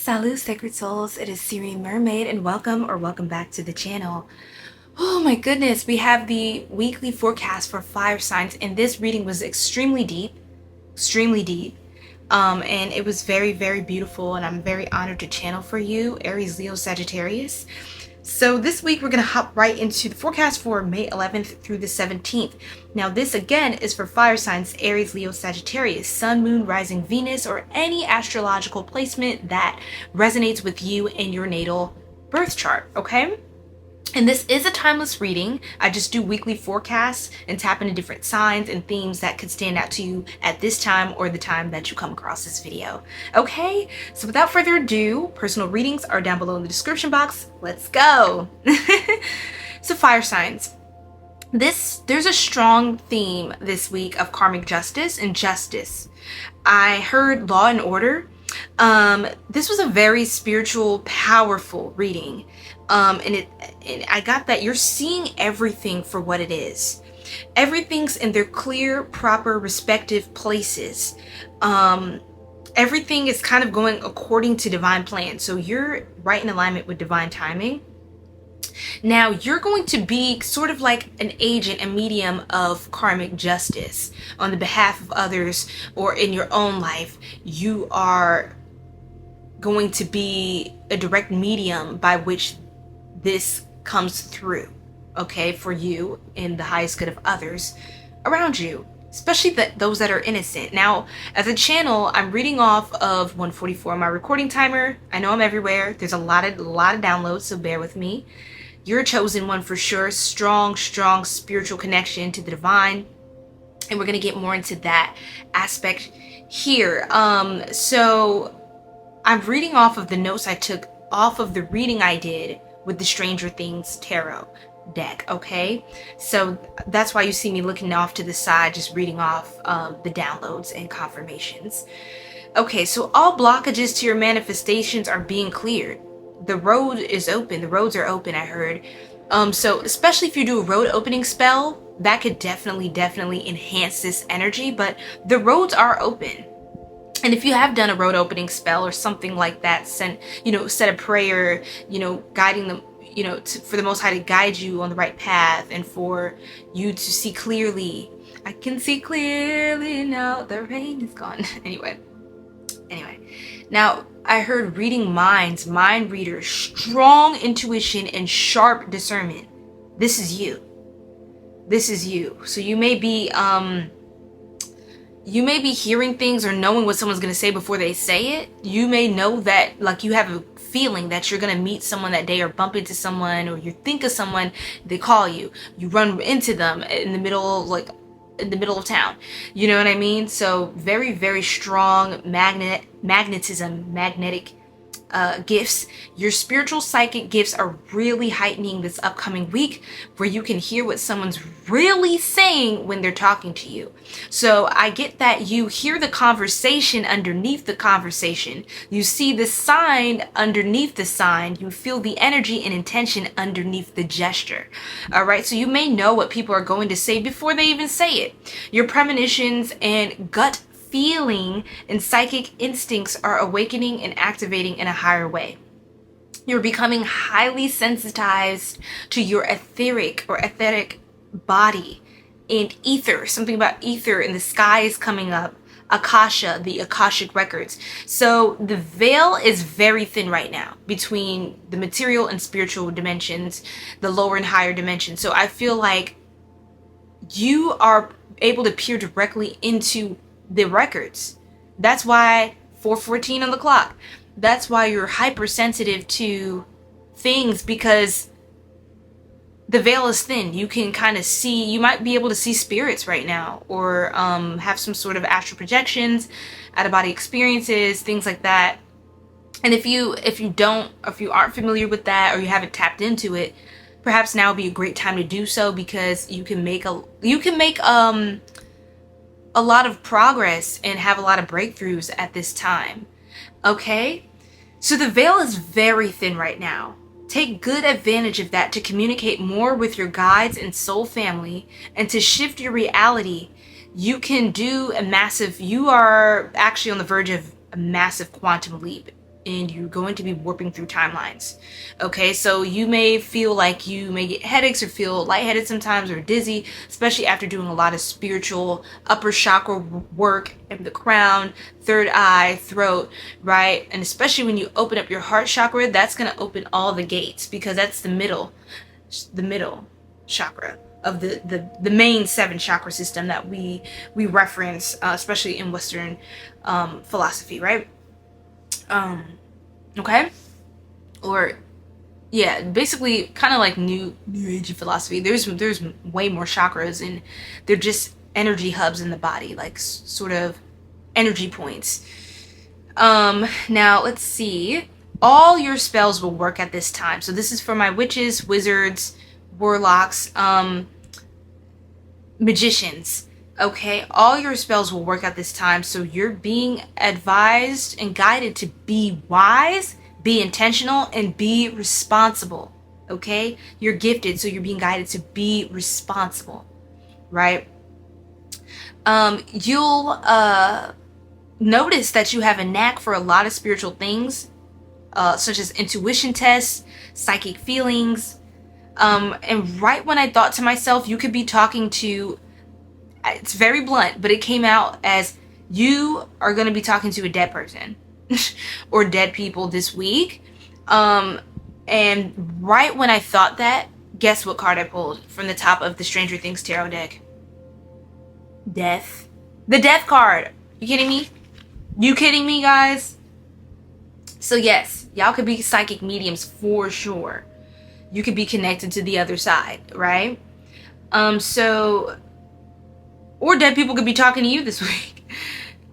Salut sacred souls, it is 𝚒𝚘 Mermaid and welcome back to the channel. Oh my goodness, we have the weekly forecast for fire signs, and this reading was extremely deep, and it was very beautiful, and I'm very honored to channel for you, Aries, Leo, Sagittarius. So this week we're going to hop right into the forecast for May 11th through the 17th. Now this again is for fire signs Aries, Leo, Sagittarius, Sun, Moon, Rising, Venus, or any astrological placement that resonates with you in your natal birth chart, okay? And this is a timeless reading. I just do weekly forecasts and tap into different signs and themes that could stand out to you at this time or the time that you come across this video. Okay, so without further ado, personal readings are down below in the description box. Let's go. So fire signs. There's a strong theme this week of karmic justice and justice. I heard law and order. This was a very spiritual, powerful reading. And I got that you're seeing everything for what it is. Everything's in their clear, proper, respective places. Everything is kind of going according to divine plan. So you're right in alignment with divine timing. Now you're going to be sort of like an agent, a medium of karmic justice on the behalf of others or in your own life. You are going to be a direct medium by which this comes through, okay, for you in the highest good of others around you, especially those that are innocent. Now, as a channel, I'm reading off of 144 my recording timer. I know I'm everywhere. There's a lot of downloads, so bear with me. You're a chosen one for sure. Strong spiritual connection to the divine, and we're gonna get more into that aspect here. So I'm reading off of the notes I took off of the reading I did with the Stranger Things tarot deck, okay? So that's why you see me looking off to the side, just reading off the downloads and confirmations. Okay, so all blockages to your manifestations are being cleared. The road is open. The roads are open, I heard. So especially if you do a road opening spell, that could definitely enhance this energy, but the roads are open. And if you have done a road opening spell or something like that, said a prayer, guiding them, for the Most High to guide you on the right path and for you to see clearly. I can see clearly now, the rain is gone. Anyway. Now, I heard reading minds, mind readers, strong intuition and sharp discernment. This is you. This is you. So you may be hearing things or knowing what someone's going to say before they say it. You may know that, like, you have a feeling that you're going to meet someone that day or bump into someone, or you think of someone, they call you. You run into them in the middle of town. You know what I mean? So very strong magnetic gifts. Your spiritual psychic gifts are really heightening this upcoming week, where you can hear what someone's really saying when they're talking to you. So I get that you hear the conversation underneath the conversation. You see the sign underneath the sign. You feel the energy and intention underneath the gesture. All right. So you may know what people are going to say before they even say it. Your premonitions and gut feeling and psychic instincts are awakening and activating in a higher way. You're becoming highly sensitized to your etheric body and ether. Something about ether and the sky is coming up. Akasha, the Akashic records. So the veil is very thin right now between the material and spiritual dimensions, the lower and higher dimensions. So I feel like you are able to peer directly into the records. That's why 4:14 on the clock. That's why you're hypersensitive to things, because the veil is thin. You can kind of see, you might be able to see spirits right now, or have some sort of astral projections, out of body experiences, things like that. And if you aren't familiar with that, or you haven't tapped into it, perhaps now would be a great time to do so, because you can make a lot of progress and have a lot of breakthroughs at this time. Okay? So the veil is very thin right now. Take good advantage of that to communicate more with your guides and soul family, and to shift your reality. You can do you are actually on the verge of a massive quantum leap and you're going to be warping through timelines. Okay, so you may feel like you may get headaches or feel lightheaded sometimes or dizzy, especially after doing a lot of spiritual upper chakra work in the crown, third eye, throat, right? And especially when you open up your heart chakra, that's going to open all the gates, because that's the middle chakra of the main 7 chakra system that we reference, especially in Western philosophy, right? Okay, or yeah, basically kind of like new age philosophy. There's way more chakras, and they're just energy hubs in the body, like sort of energy points. Now let's see. All your spells will work at this time. So this is for my witches, wizards, warlocks, magicians. Okay, all your spells will work at this time, so you're being advised and guided to be wise, be intentional, and be responsible. Okay, you're gifted, so you're being guided to be responsible, right? You'll notice that you have a knack for a lot of spiritual things, such as intuition tests, psychic feelings, and right when I thought to myself, you could be talking to, it's very blunt, but it came out as you are going to be talking to a dead person or dead people this week. And right when I thought that, guess what card I pulled from the top of the Stranger Things tarot deck? Death. The death card. You kidding me? You kidding me, guys? So yes, y'all could be psychic mediums for sure. You could be connected to the other side, right? Or dead people could be talking to you this week.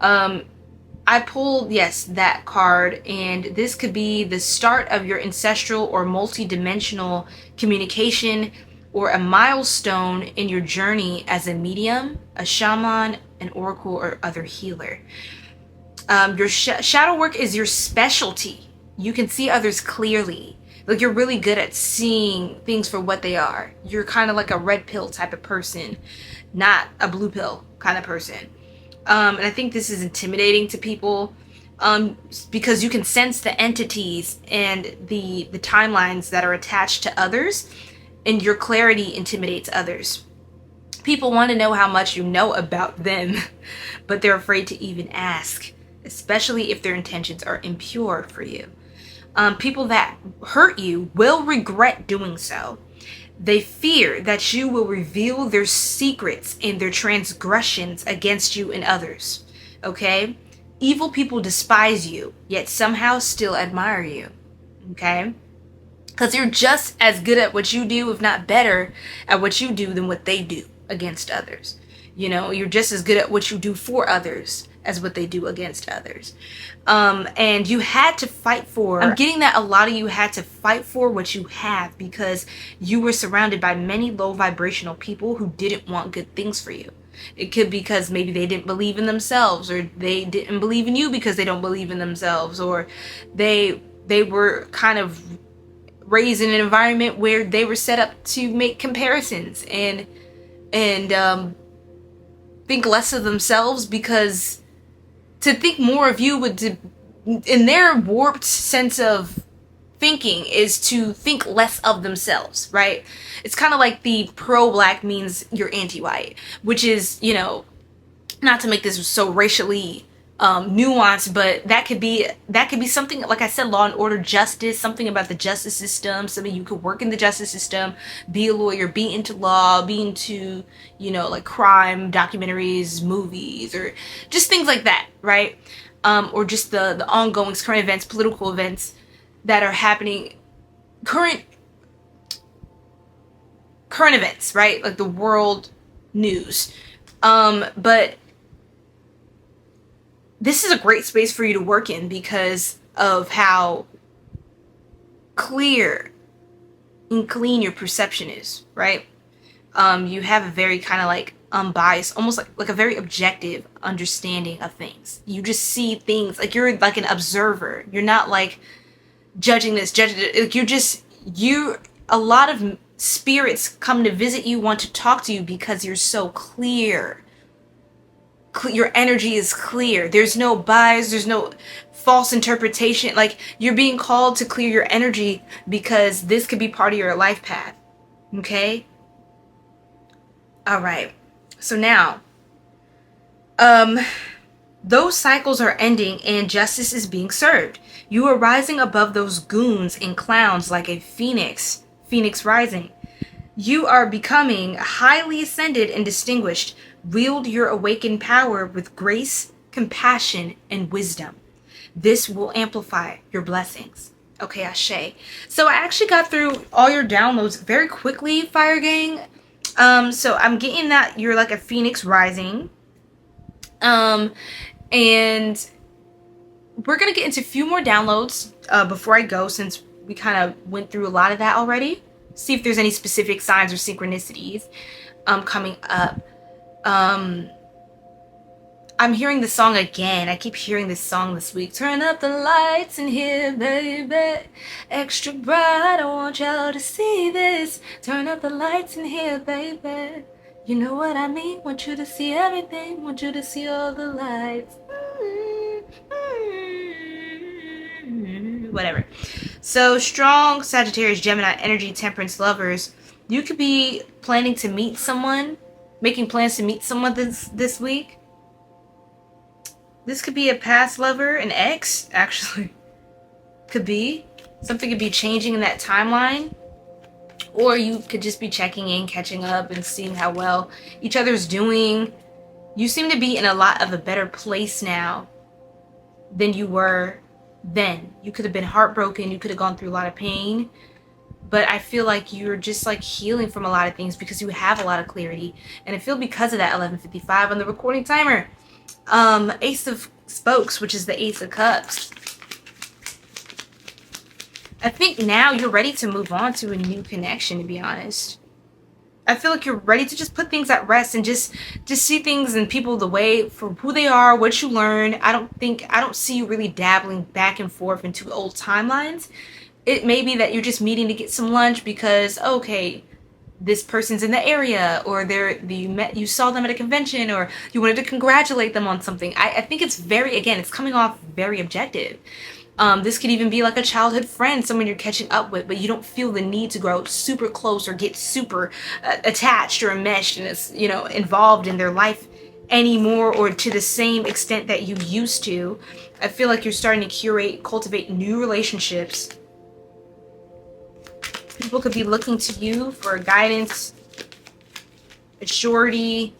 I pulled, yes, that card, and this could be the start of your ancestral or multi-dimensional communication, or a milestone in your journey as a medium, a shaman, an oracle, or other healer. Your shadow work is your specialty. You can see others clearly. Like, you're really good at seeing things for what they are. You're kind of like a red pill type of person, not a blue pill kind of person. And I think this is intimidating to people, because you can sense the entities and the timelines that are attached to others, and your clarity intimidates others. People want to know how much you know about them, but they're afraid to even ask, especially if their intentions are impure for you. People that hurt you will regret doing so. They fear that you will reveal their secrets and their transgressions against you and others. Okay? Evil people despise you, yet somehow still admire you. Okay? Because you're just as good at what you do, if not better at what you do than what they do against others. You know, you're just as good at what you do for others as what they do against others. And you had to fight for, I'm getting that a lot of you had to fight for what you have, because you were surrounded by many low vibrational people who didn't want good things for you. It could be because maybe they didn't believe in themselves, or they didn't believe in you because they don't believe in themselves, or they were kind of raised in an environment where they were set up to make comparisons and think less of themselves, because to think more of you would, in their warped sense of thinking, is to think less of themselves, right? It's kind of like the pro-black means you're anti-white, which is, you know, not to make this so racially nuanced, but that could be something, like I said, law and order, justice, something about the justice system. Something you could work in the justice system, be a lawyer, be into law, be into, you know, like crime documentaries, movies, or just things like that, right? Or just the ongoing current events, political events that are happening, current events, right? Like the world news. But this is a great space for you to work in because of how clear and clean your perception is, right? You have a very kind of like unbiased, almost like a very objective understanding of things. You just see things like you're like an observer. You're not like judging this, like a lot of spirits come to visit you, want to talk to you because you're so clear. your energy is clear. There's no bias, there's no false interpretation. Like, you're being called to clear your energy because this could be part of your life path. Okay? All right. So now, those cycles are ending and justice is being served. You are rising above those goons and clowns like a phoenix rising. You are becoming highly ascended and distinguished. Wield your awakened power with grace, compassion, and wisdom. This will amplify your blessings. Okay, Ashe. So I actually got through all your downloads very quickly, Fire Gang. So I'm getting that you're like a phoenix rising. And we're going to get into a few more downloads before I go, since we kind of went through a lot of that already. See if there's any specific signs or synchronicities coming up. I'm hearing the song again. I keep hearing this song this week. Turn up the lights in here, baby. Extra bright, I want y'all to see this. Turn up the lights in here, baby. You know what I mean? Want you to see everything. Want you to see all the lights. Whatever. So, strong Sagittarius, Gemini, energy, temperance, lovers. You could be planning to meet someone. Making plans to meet someone this week. This could be a past lover, an ex, actually. Could be. Something could be changing in that timeline. Or you could just be checking in, catching up, and seeing how well each other's doing. You seem to be in a lot of a better place now than you were then. You could have been heartbroken. You could have gone through a lot of pain. But I feel like you're just like healing from a lot of things because you have a lot of clarity. And I feel because of that 11:55 on the recording timer. Ace of Spokes, which is the Ace of Cups. I think now you're ready to move on to a new connection, to be honest. I feel like you're ready to just put things at rest and just see things and people the way for who they are, what you learn. I don't see you really dabbling back and forth into old timelines. It may be that you're just meeting to get some lunch because, okay, this person's in the area, or you saw them at a convention, or you wanted to congratulate them on something. I think it's it's coming off very objective. This could even be like a childhood friend, someone you're catching up with, but you don't feel the need to grow super close or get super attached or enmeshed and involved in their life anymore, or to the same extent that you used to. I feel like you're starting to cultivate new relationships. People could be looking to you for guidance, a surety,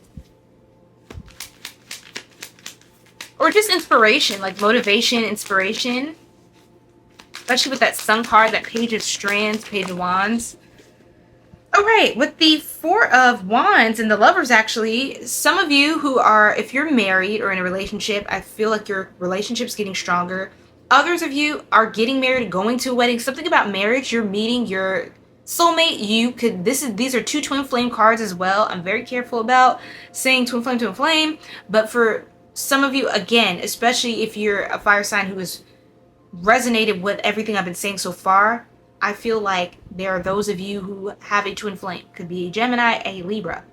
or just inspiration, like motivation, inspiration. Especially with that Sun card, that Page of Strands, Page of Wands. All right, with the Four of Wands and the Lovers, actually, some of you who are, if you're married or in a relationship, I feel like your relationship's getting stronger. Others of you are getting married, going to a wedding. Something about marriage, you're meeting your soulmate. These are two twin flame cards as well. I'm very careful about saying twin flame, but for some of you, again, especially if you're a fire sign who has resonated with everything I've been saying so far, I feel like there are those of you who have a twin flame. Could be a Gemini, a Libra,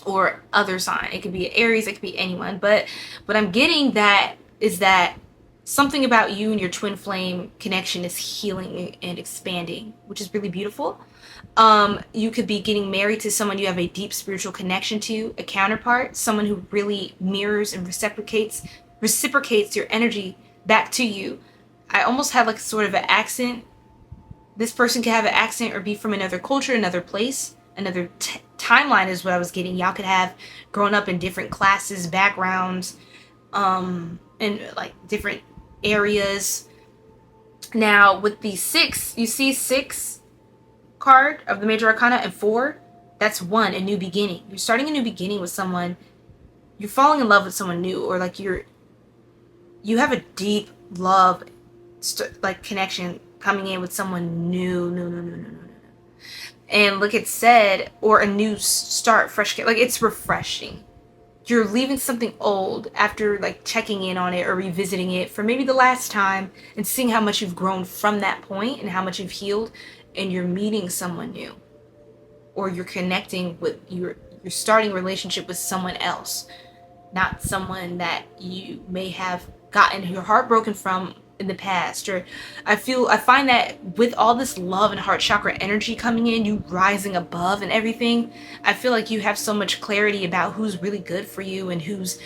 or other sign. It could be an Aries, it could be anyone. But what I'm getting is that something about you and your twin flame connection is healing and expanding, which is really beautiful. You could be getting married to someone you have a deep spiritual connection to, a counterpart, someone who really mirrors and reciprocates your energy back to you. I almost have like sort of an accent. This person could have an accent or be from another culture, another place, another timeline is what I was getting. Y'all could have grown up in different classes, backgrounds, and like different areas. Now with the 6, you see 6 card of the major arcana, and 4, that's 1, a new beginning. You're starting a new beginning with someone. You're falling in love with someone new, or like you have a deep love like connection coming in with someone new. And like it said, or a new start, fresh, like it's refreshing. You're leaving something old after like checking in on it or revisiting it for maybe the last time and seeing how much you've grown from that point and how much you've healed, and you're meeting someone new, or you're connecting with you're starting a relationship with someone else. not someone that you may have gotten your heart broken from in the past. Or I find that with all this love and heart chakra energy coming in, you rising above and everything, I feel like you have so much clarity about who's really good for you and who's,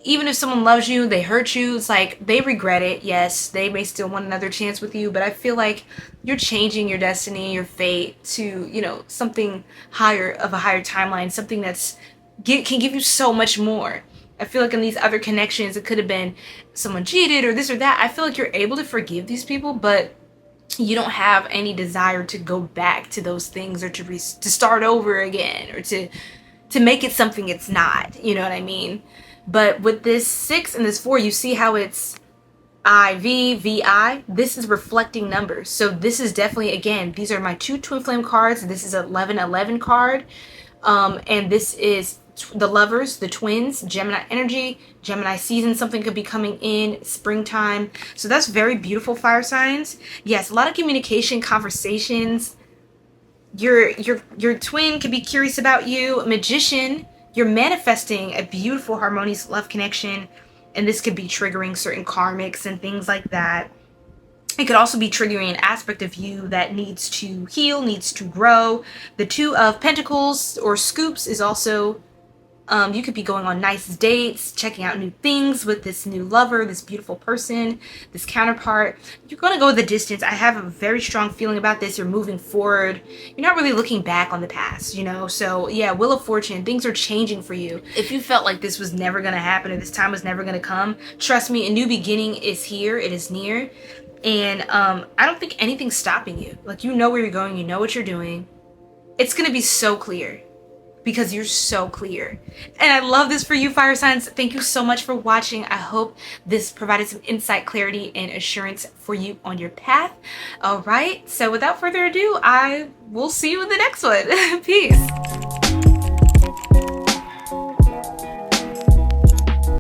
even if someone loves you, they hurt you, it's like they regret it. Yes, they may still want another chance with you, but I feel like you're changing your destiny, your fate to, you know, something higher, of a higher timeline, something that's can give you so much more. I feel like in these other connections, it could have been someone cheated or this or that. I feel like you're able to forgive these people, but you don't have any desire to go back to those things, or to start over again, or to make it something it's not. You know what I mean? But with this 6 and this 4, you see how it's IV, VI. This is reflecting numbers. So this is definitely, again, these are my 2 twin flame cards. This is a 1111 card. And this is the lovers, the twins, Gemini energy, Gemini season, something could be coming in, springtime. So that's very beautiful, fire signs. Yes, a lot of communication, conversations. Your twin could be curious about you. Magician, you're manifesting a beautiful, harmonious love connection, and this could be triggering certain karmics and things like that. It could also be triggering an aspect of you that needs to heal, needs to grow. The 2 of Pentacles or Scoops is also, you could be going on nice dates, checking out new things with this new lover, this beautiful person, this counterpart. You're going to go the distance. I have a very strong feeling about this. You're moving forward. You're not really looking back on the past, you know? So yeah, Wheel of Fortune, things are changing for you. If you felt like this was never going to happen, or this time was never going to come, trust me, a new beginning is here. It is near. And I don't think anything's stopping you. Like, you know where you're going. You know what you're doing. It's going to be so clear, because you're so clear. And I love this for you, fire signs. Thank you so much for watching. I hope this provided some insight, clarity, and assurance for you on your path. All right. So without further ado, I will see you in the next one. Peace.